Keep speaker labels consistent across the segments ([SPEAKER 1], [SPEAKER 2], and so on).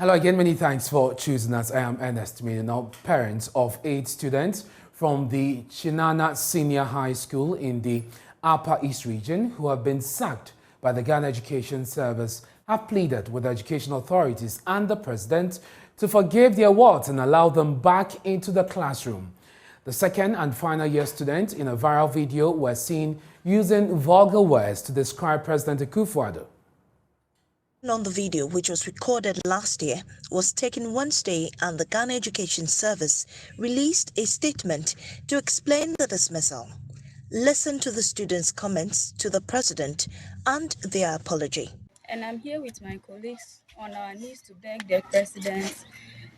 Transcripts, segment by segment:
[SPEAKER 1] Hello again, many thanks for choosing us. I am Ernest Minino, parents of 8 students from the Chiana Senior High School in the Upper East region who have been sacked by the Ghana Education Service have pleaded with the education authorities and the president to forgive the awards and allow them back into the classroom. The second and final year students in a viral video were seen using vulgar words to describe President Akufo-Addo.
[SPEAKER 2] On the video, which was recorded last year, was taken Wednesday, and the Ghana Education Service released a statement to explain the dismissal. Listen to the students' comments to the president and their apology.
[SPEAKER 3] And I'm here with my colleagues on our knees to beg the president,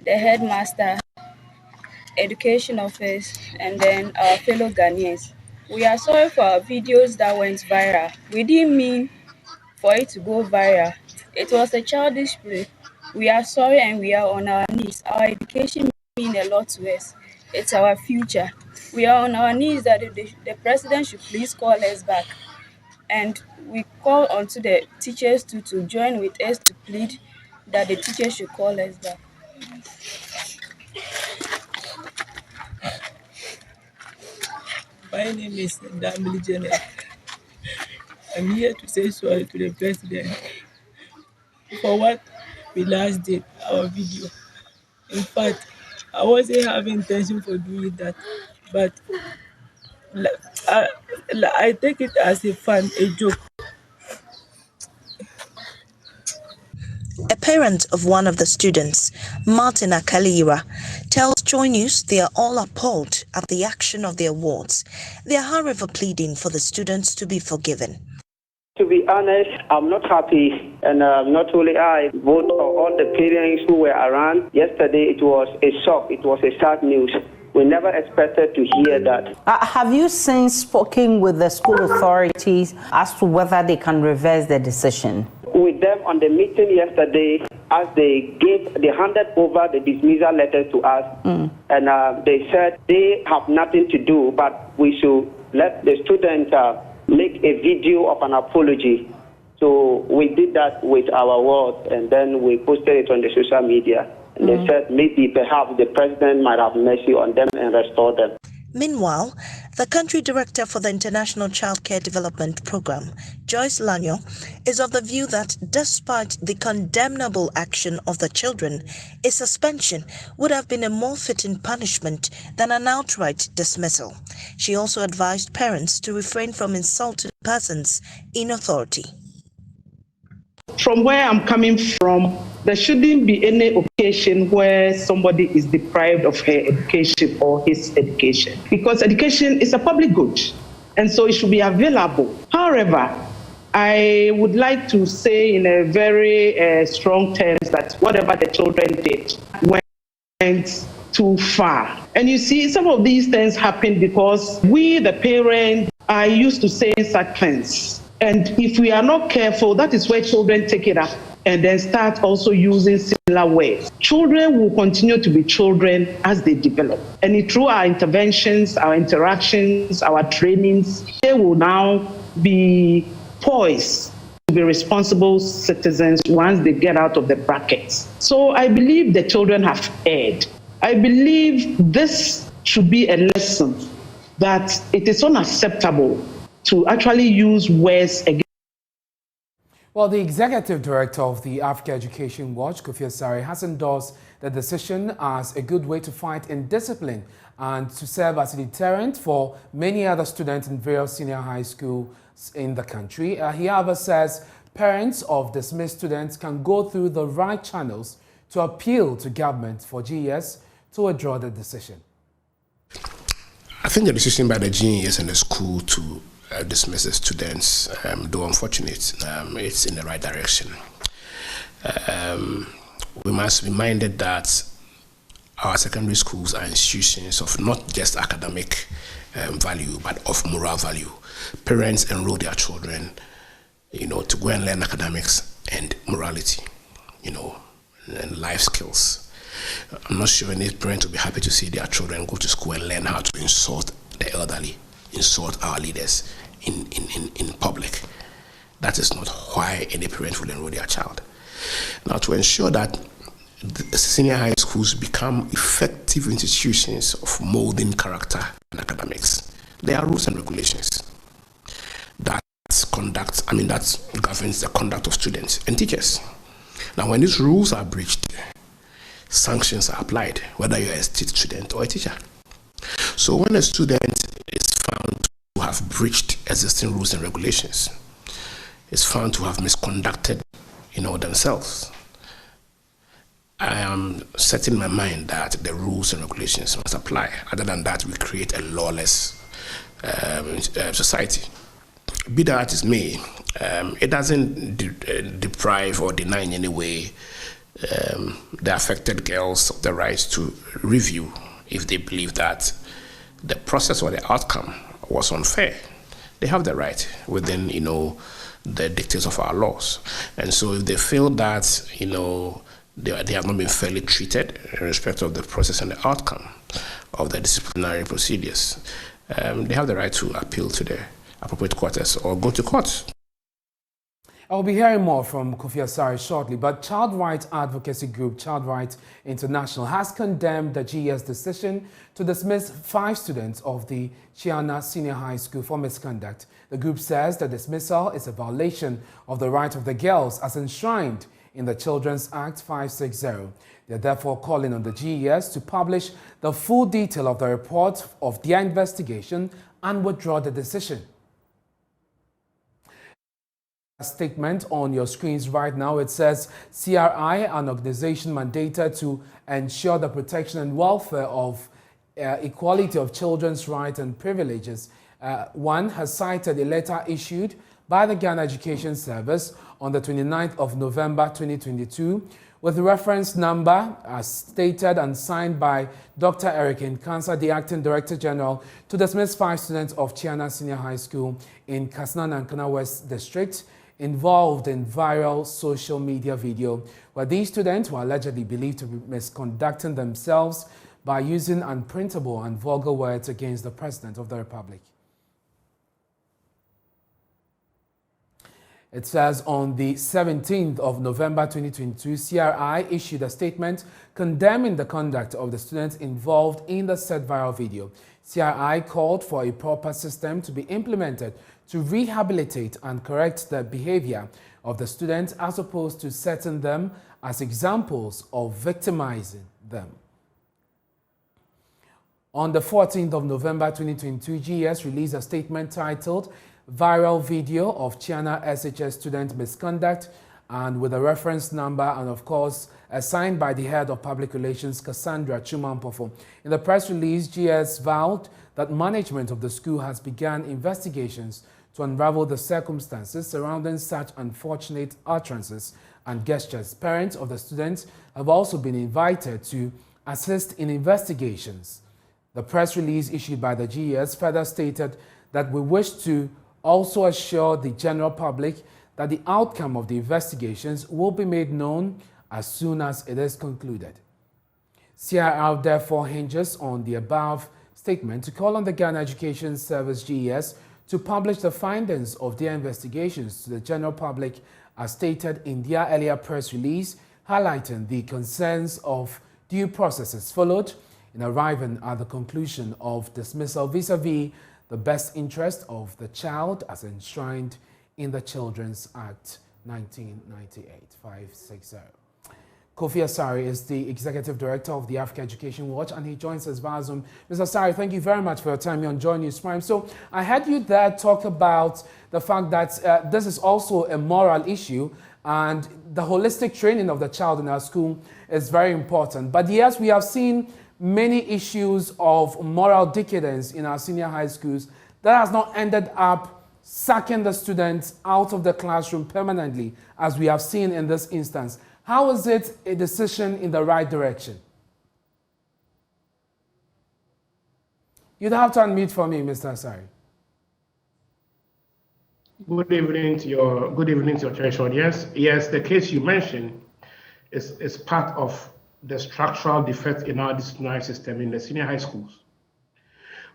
[SPEAKER 3] the headmaster, education office, and then our fellow Ghanaians. We are sorry for our videos that went viral. We didn't mean for it to go viral. It was a childish play. We are sorry and we are on our knees. Our education means a lot to us. It's our future. We are on our knees that the president should please call us back. And we call on to the teachers to join with us to plead that the teachers should call us back.
[SPEAKER 4] My name is Chiana. I'm here to say sorry to the president for what we last did, our video. In fact, I wasn't having intention for doing that, but I take it as a fun, a joke.
[SPEAKER 2] A parent of one of the students, Martin Akalira, tells Joy News they are all appalled at the action of the awards. They are, however, pleading for the students to be forgiven.
[SPEAKER 5] To be honest, I'm not happy, and not only I, both of all the parents who were around. Yesterday, it was a shock. It was a sad news. We never expected to hear that.
[SPEAKER 6] Have you since spoken with the school authorities as to whether they can reverse the decision?
[SPEAKER 5] With them on the meeting yesterday, as they handed over the dismissal letter to us, and they said they have nothing to do, but we should let the students make a video of an apology. So we did that with our words, and then we posted it on the social media. And they said maybe perhaps the president might have mercy on them and restore them.
[SPEAKER 2] Meanwhile, the country director for the International Child Care Development Program, Joyce Lanyo, is of the view that despite the condemnable action of the children, a suspension would have been a more fitting punishment than an outright dismissal. She also advised parents to refrain from insulting persons in authority.
[SPEAKER 7] From where I'm coming from, there shouldn't be any occasion where somebody is deprived of her education or his education, because education is a public good, and so it should be available. However, I would like to say in a very strong terms that whatever the children did went too far. And you see, some of these things happen because we, the parents, are used to saying such things. And if we are not careful, that is where children take it up and then start also using similar words. Children will continue to be children as they develop. And through our interventions, our interactions, our trainings, they will now be poised to be responsible citizens once they get out of the brackets. So I believe the children have erred. I believe this should be a lesson that it is unacceptable to actually use words against.
[SPEAKER 1] Well, the executive director of the Africa Education Watch, Kofi Asare, has endorsed the decision as a good way to fight indiscipline and to serve as a deterrent for many other students in various senior high schools in the country. He, however, says parents of dismissed students can go through the right channels to appeal to government for GES to withdraw the decision.
[SPEAKER 8] I think the decision by the GES and the school to dismiss the students, though unfortunate, it's in the right direction. We must be minded that our secondary schools are institutions of not just academic value, but of moral value. Parents enroll their children, to go and learn academics and morality, and life skills. I'm not sure any parent will be happy to see their children go to school and learn how to insult the elderly, insult our leaders in public. That is not why any parent will enroll their child. Now, to ensure that the senior high schools become effective institutions of molding character and academics. There are rules and regulations that governs the conduct of students and teachers. Now, when these rules are breached, sanctions are applied, whether you're a student or a teacher. So when a student is found to have breached existing rules and regulations, is found to have misconducted, themselves, I am setting my mind that the rules and regulations must apply. Other than that, we create a lawless society. Be that as may, it doesn't deprive or deny in any way the affected girls of the right to review if they believe that the process or the outcome was unfair. They have the right within, the dictates of our laws. And so if they feel that, they have not been fairly treated in respect of the process and the outcome of the disciplinary procedures, they have the right to appeal to the appropriate quarters or go to court.
[SPEAKER 1] I'll be hearing more from Kofi Asare shortly, but child rights advocacy group Child Rights International has condemned the GES decision to dismiss 5 students of the Chiana Senior High School for misconduct. The group says the dismissal is a violation of the right of the girls as enshrined in the Children's Act 560. They are therefore calling on the GES to publish the full detail of the report of their investigation and withdraw the decision. A statement on your screens right now. It says CRI, an organization mandated to ensure the protection and welfare of equality of children's rights and privileges, one has cited a letter issued by the Ghana Education Service on the 29th of November 2022 with the reference number as stated and signed by Dr. Eric Nkansa, the Acting Director General, to dismiss 5 students of Chiana Senior High School in Kasana Nankana West District involved in viral social media video where these students were allegedly believed to be misconducting themselves by using unprintable and vulgar words against the President of the Republic. It says on the 17th of November 2022, CRI issued a statement condemning the conduct of the students involved in the said viral video. CRI called for a proper system to be implemented to rehabilitate and correct the behavior of the students as opposed to setting them as examples of victimizing them. On the 14th of November 2022, GES released a statement titled Viral Video of Chiana SHS Student Misconduct, and with a reference number and of course signed by the head of public relations Cassandra Chumampofo. In the press release, GS vowed that management of the school has begun investigations to unravel the circumstances surrounding such unfortunate utterances and gestures. Parents of the students have also been invited to assist in investigations. The press release issued by the GES further stated that we wish to also assure the general public that the outcome of the investigations will be made known as soon as it is concluded. CIR therefore hinges on the above statement to call on the Ghana Education Service GES to publish the findings of their investigations to the general public as stated in their earlier press release, highlighting the concerns of due processes followed in arriving at the conclusion of dismissal vis-a-vis the best interest of the child as enshrined in the Children's Act 1998, 560. Kofi Asare is the Executive Director of the Africa Education Watch, and he joins us via Zoom. Mr. Asare, thank you very much for your time here on Joy News Prime. So I heard you there talk about the fact that this is also a moral issue, and the holistic training of the child in our school is very important. But yes, we have seen many issues of moral decadence in our senior high schools that has not ended up sacking the students out of the classroom permanently, as we have seen in this instance. How is it a decision in the right direction? You'd have to unmute for me, Mr. Asare.
[SPEAKER 9] Good evening to your church audience. Yes, the case you mentioned is part of the structural defect in our disciplinary system in the senior high schools.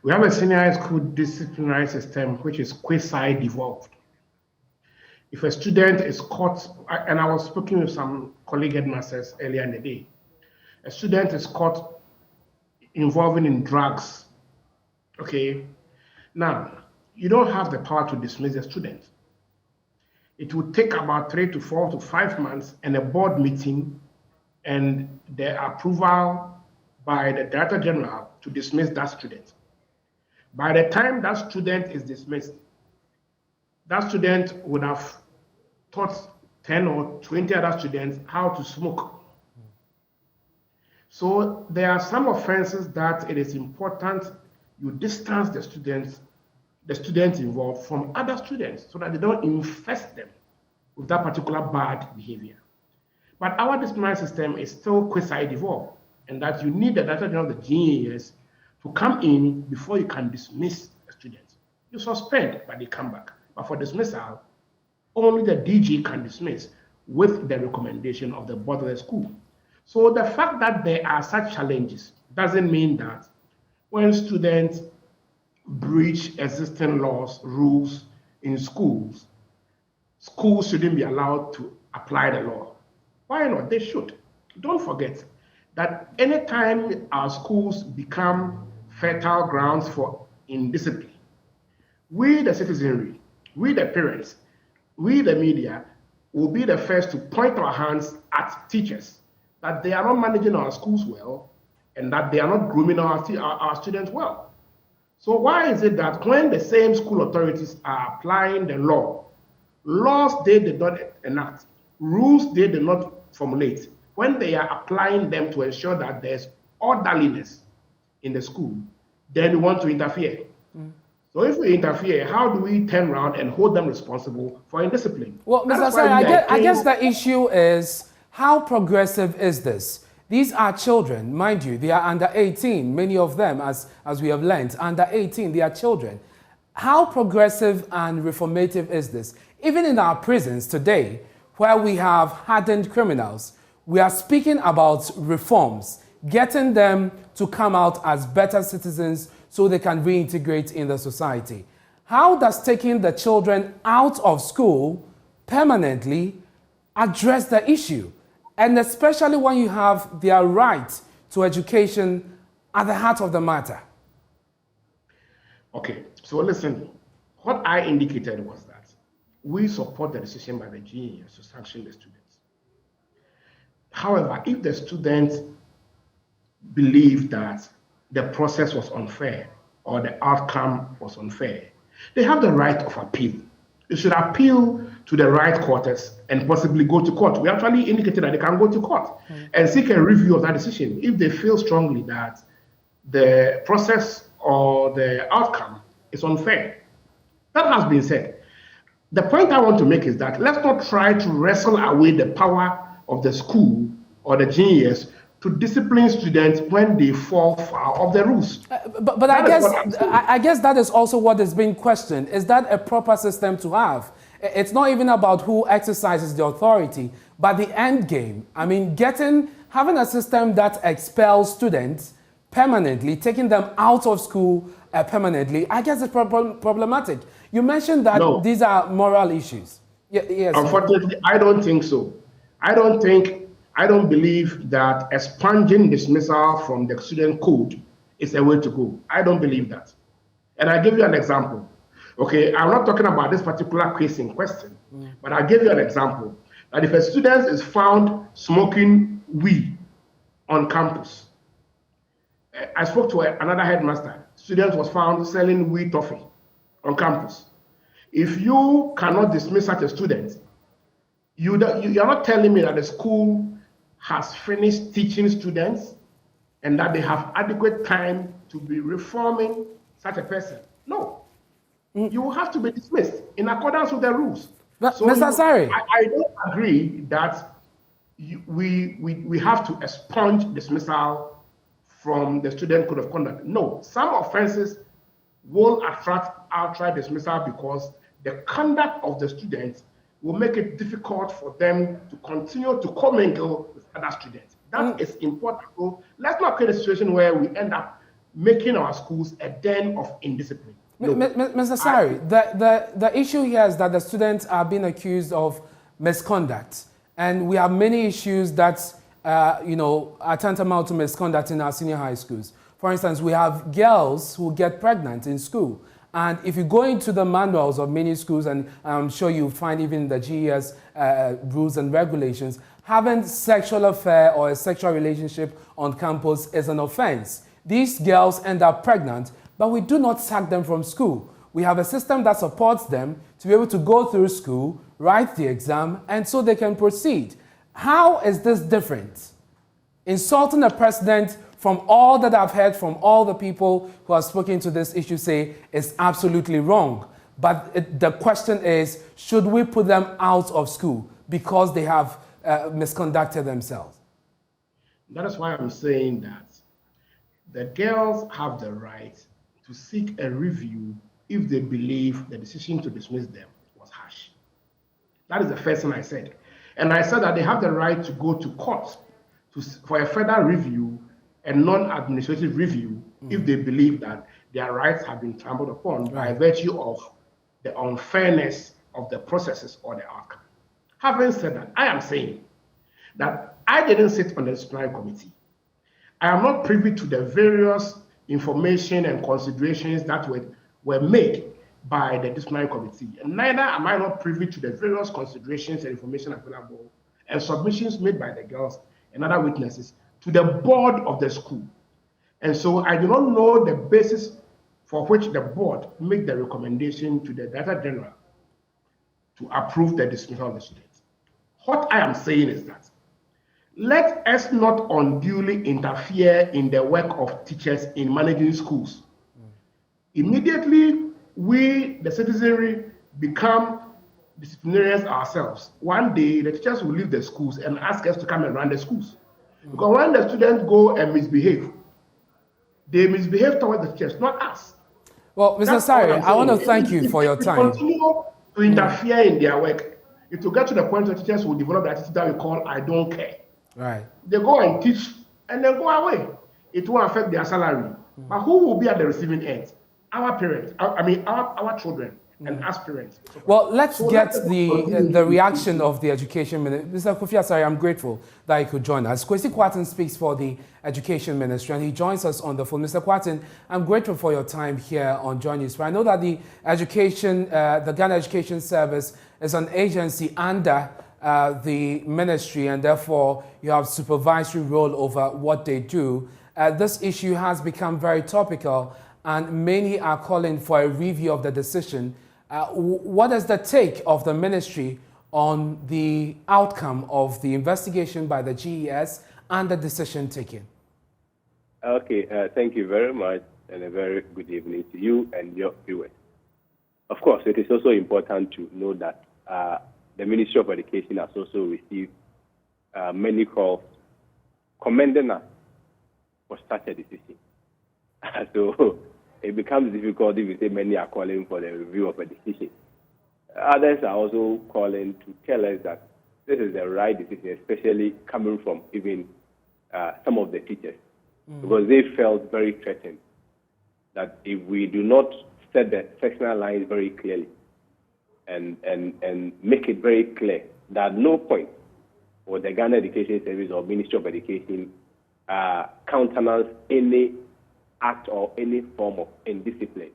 [SPEAKER 9] We have a senior high school disciplinary system which is quasi-devolved. If a student is caught, and I was speaking with some colleague headmasters earlier in the day, a student is caught involving in drugs, okay, now, you don't have the power to dismiss the student. It would take about 3 to 4 to 5 months and a board meeting and the approval by the Director General to dismiss that student. By the time that student is dismissed, that student would have taught 10 or 20 other students how to smoke. So there are some offenses that it is important you distance the students involved from other students so that they don't infest them with that particular bad behavior. But our disciplinary system is still quasi-devolved, and that you need the Director General of the GES to come in before you can dismiss a student. You suspend, but they come back. But for dismissal, only the DG can dismiss with the recommendation of the board of the school. So the fact that there are such challenges doesn't mean that when students breach existing laws, rules in schools, schools shouldn't be allowed to apply the law. Why not? They should. Don't forget that anytime our schools become fertile grounds for indiscipline, we, the citizenry, we, the parents, we, the media, will be the first to point our hands at teachers that they are not managing our schools well and that they are not grooming our students well. So why is it that when the same school authorities are applying the law, laws they did not enact, rules they did not formulate, when they are applying them to ensure that there's orderliness in the school, then we want to interfere. So if we interfere, how do we turn around and hold them responsible for indiscipline?
[SPEAKER 1] Well, Mr. Asare, I guess the issue is, how progressive is this? These are children, mind you, they are under 18, many of them, as we have learned, under 18, they are children. How progressive and reformative is this? Even in our prisons today, where we have hardened criminals, we are speaking about reforms, getting them to come out as better citizens so they can reintegrate in the society. How does taking the children out of school permanently address the issue? And especially when you have their right to education at the heart of the matter.
[SPEAKER 9] Okay, so listen, what I indicated was that we support the decision by the GES to sanction the students. However, if the students believe that the process was unfair or the outcome was unfair, they have the right of appeal. They should appeal to the right quarters and possibly go to court. We actually indicated that they can go to court and seek a review of that decision if they feel strongly that the process or the outcome is unfair. That has been said. The point I want to make is that let's not try to wrestle away the power of the school or the GES to discipline students when they fall foul of the rules.
[SPEAKER 1] But I guess that is also what is being questioned. Is that a proper system to have? It's not even about who exercises the authority, but the end game. I mean, having a system that expels students permanently, taking them out of school permanently, I guess it's problematic. You mentioned that these are moral issues. Yes.
[SPEAKER 9] Unfortunately, I don't think so. I don't believe that expunging dismissal from the student code is a way to go. I don't believe that. And I'll give you an example. Okay, I'm not talking about this particular case in question, but I'll give you an example. That if a student is found smoking weed on campus, I spoke to another headmaster. Student was found selling weed toffee on campus. If you cannot dismiss such a student, you're not telling me that the school has finished teaching students and that they have adequate time to be reforming such a person. No. You have to be dismissed in accordance with the rules.
[SPEAKER 1] So Mr. Asare,
[SPEAKER 9] I don't agree that we have to expunge dismissal from the student code of conduct. No, some offenses will attract outright dismissal because the conduct of the students will make it difficult for them to continue to commingle with other students. That is important. So let's not create a situation where we end up making our schools a den of indiscipline. No.
[SPEAKER 1] Mr. Asare, the issue here is that the students are being accused of misconduct. And we have many issues that are tantamount to misconduct in our senior high schools. For instance, we have girls who get pregnant in school. And if you go into the manuals of many schools, and I'm sure you'll find even the GES rules and regulations, having sexual affair or a sexual relationship on campus is an offense. These girls end up pregnant, but we do not sack them from school. We have a system that supports them to be able to go through school, write the exam, and so they can proceed. How is this different? Insulting a president, from all that I've heard from all the people who have spoken to this issue, say is absolutely wrong. But the question is, should we put them out of school because they have misconducted themselves?
[SPEAKER 9] That is why I'm saying that the girls have the right to seek a review if they believe the decision to dismiss them was harsh. That is the first thing I said. And I said that they have the right to go to court for a further review, a non-administrative review, if they believe that their rights have been trampled upon by virtue of the unfairness of the processes or the outcome. Having said that, I am saying that I didn't sit on the disciplinary committee. I am not privy to the various information and considerations that were made by the disciplinary committee, and neither am I not privy to the various considerations and information available and submissions made by the girls and other witnesses to the board of the school. And so I do not know the basis for which the board made the recommendation to the Director General to approve the dismissal of the students. What I am saying is that let us not unduly interfere in the work of teachers in managing schools. Immediately, we, the citizenry, become disciplinarians ourselves. One day, the teachers will leave the schools and ask us to come and run the schools. Because when the students go and misbehave, they misbehave towards the teachers, not us.
[SPEAKER 1] Well, Mr. Sari, I want to thank you for your time.
[SPEAKER 9] Continue to interfere in their work. It will get to the point where teachers will develop the attitude that we call "I don't care." Right. They go and teach and then go away. It will affect their salary. But who will be at the receiving end? Our parents. Our children. And aspirants.
[SPEAKER 1] Well, let's get the reaction of the Education Minister. Mr. Kofi Asare, I'm grateful that you could join us. Kwesi Kwarteng speaks for the Education Ministry, and he joins us on the phone. Mr. Kwarteng, I'm grateful for your time here on Joy News. I know that the Ghana Education Service is an agency under the ministry, and therefore you have supervisory role over what they do. This issue has become very topical, and many are calling for a review of the decision. What is the take of the ministry on the outcome of the investigation by the GES and the decision taken?
[SPEAKER 10] Okay, thank you very much, and a very good evening to you and your viewers. Of course, it is also important to know that the Ministry of Education has also received many calls commending us for such a decision. So it becomes difficult if you say many are calling for the review of a decision. Others are also calling to tell us that this is the right decision, especially coming from even some of the teachers, because they felt very threatened that if we do not set the sectional lines very clearly and make it very clear that at no point will the Ghana Education Service or Ministry of Education countenance any act or any form of indiscipline,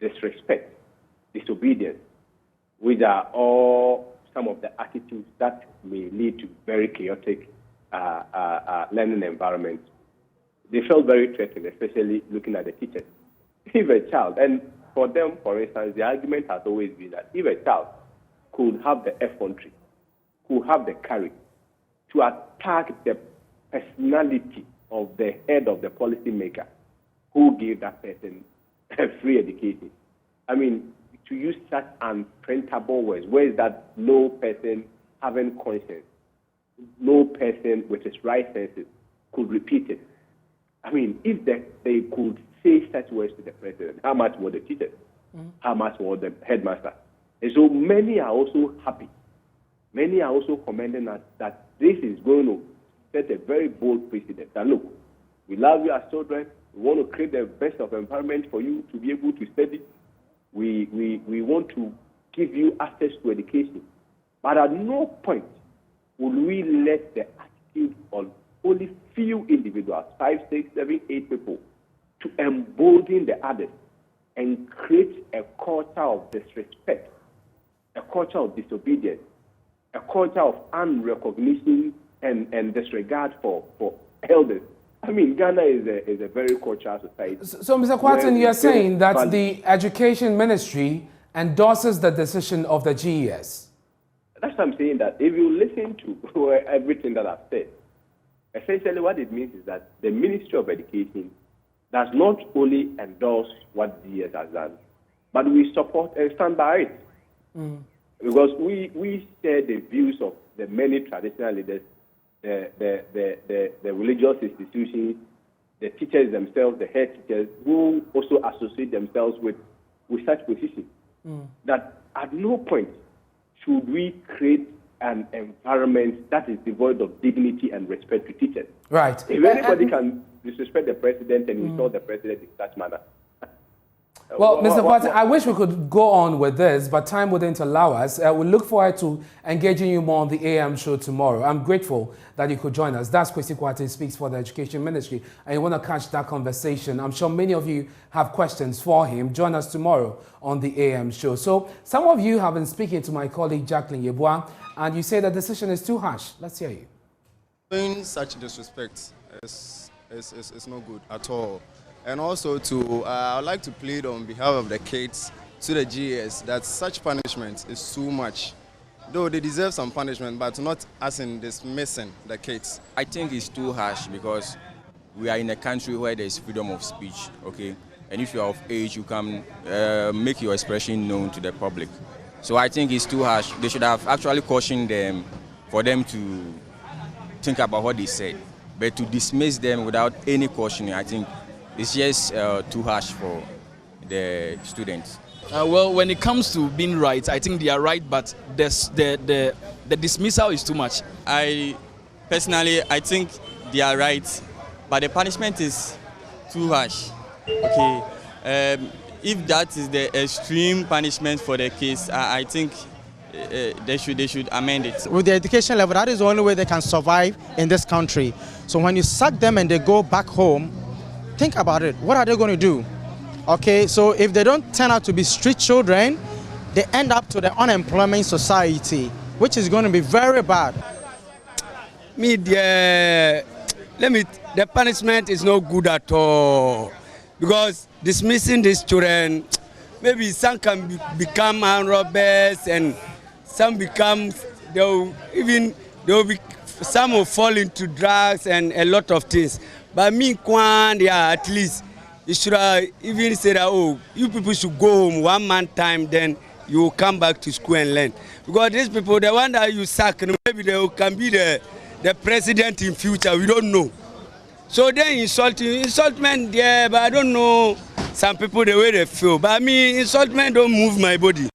[SPEAKER 10] disrespect, disobedience, which are all some of the attitudes that may lead to very chaotic learning environments. They felt very threatened, especially looking at the teachers. If a child, and for them, for instance, the argument has always been that if a child could have the effrontery, could have the courage to attack the personality of the head of the policy maker, who gave that person a free education. I mean, to use such unprintable words, where is that no person having conscience, no person with his right senses could repeat it? I mean, if they could say such words to the president, how much more the teachers? How much more the headmaster? And so many are also happy. Many are also commending us that this is going to set a very bold precedent. That look, we love you as children. We want to create the best of environment for you to be able to study. We want to give you access to education. But at no point will we let the institute on only few individuals, 5, 6, 7, 8 people, to embolden the others and create a culture of disrespect, a culture of disobedience, a culture of unrecognition and disregard for elders. I mean, Ghana is a very cultural society.
[SPEAKER 1] So Mr. Kwarteng, you're saying that the Education Ministry endorses the decision of the GES?
[SPEAKER 10] That's what I'm saying, that if you listen to everything that I've said, essentially what it means is that the Ministry of Education does not only endorse what GES has done, but we support and stand by it. Because we share the views of the many traditional leaders, the religious institutions, the teachers themselves, the head teachers, who also associate themselves with such positions. That at no point should we create an environment that is devoid of dignity and respect to teachers.
[SPEAKER 1] Right.
[SPEAKER 10] If anybody can disrespect the president and insult the president in such manner.
[SPEAKER 1] Well, Mr. Kwarteng, I wish we could go on with this, but time wouldn't allow us. We look forward to engaging you more on the AM show tomorrow. I'm grateful that you could join us. That's Kwesi Kwarteng speaks for the Education Ministry, and you want to catch that conversation. I'm sure many of you have questions for him. Join us tomorrow on the AM show. So some of you have been speaking to my colleague Jacqueline Yeboah, and you say the decision is too harsh. Let's hear you.
[SPEAKER 11] Doing such disrespect is not good at all. And also I'd like to plead on behalf of the kids to the GS that such punishment is too much. Though they deserve some punishment, but not as in dismissing the kids.
[SPEAKER 12] I think it's too harsh because we are in a country where there is freedom of speech, okay? And if you are of age, you can make your expression known to the public. So I think it's too harsh. They should have actually cautioned them for them to think about what they said. But to dismiss them without any cautioning, I think it's just too harsh for the students.
[SPEAKER 13] Well, when it comes to being right, I think they are right, but the dismissal is too much.
[SPEAKER 14] I think they are right, but the punishment is too harsh. Okay, if that is the extreme punishment for the case, I think they should amend it.
[SPEAKER 15] With the education level, that is the only way they can survive in this country. So when you sack them and they go back home, think about it. What are they going to do? Okay, so if they don't turn out to be street children, they end up to the unemployment society, which is going to be very bad.
[SPEAKER 16] The punishment is not good at all, because dismissing these children, maybe some can become armed robbers, and some some will fall into drugs and a lot of things. But at least you should even say that, oh, you people should go home 1 month time, then you will come back to school and learn. Because these people, the one that you sack, maybe they can be the president in future, we don't know. So then insultment there, but I don't know some people the way they feel. But insultment don't move my body.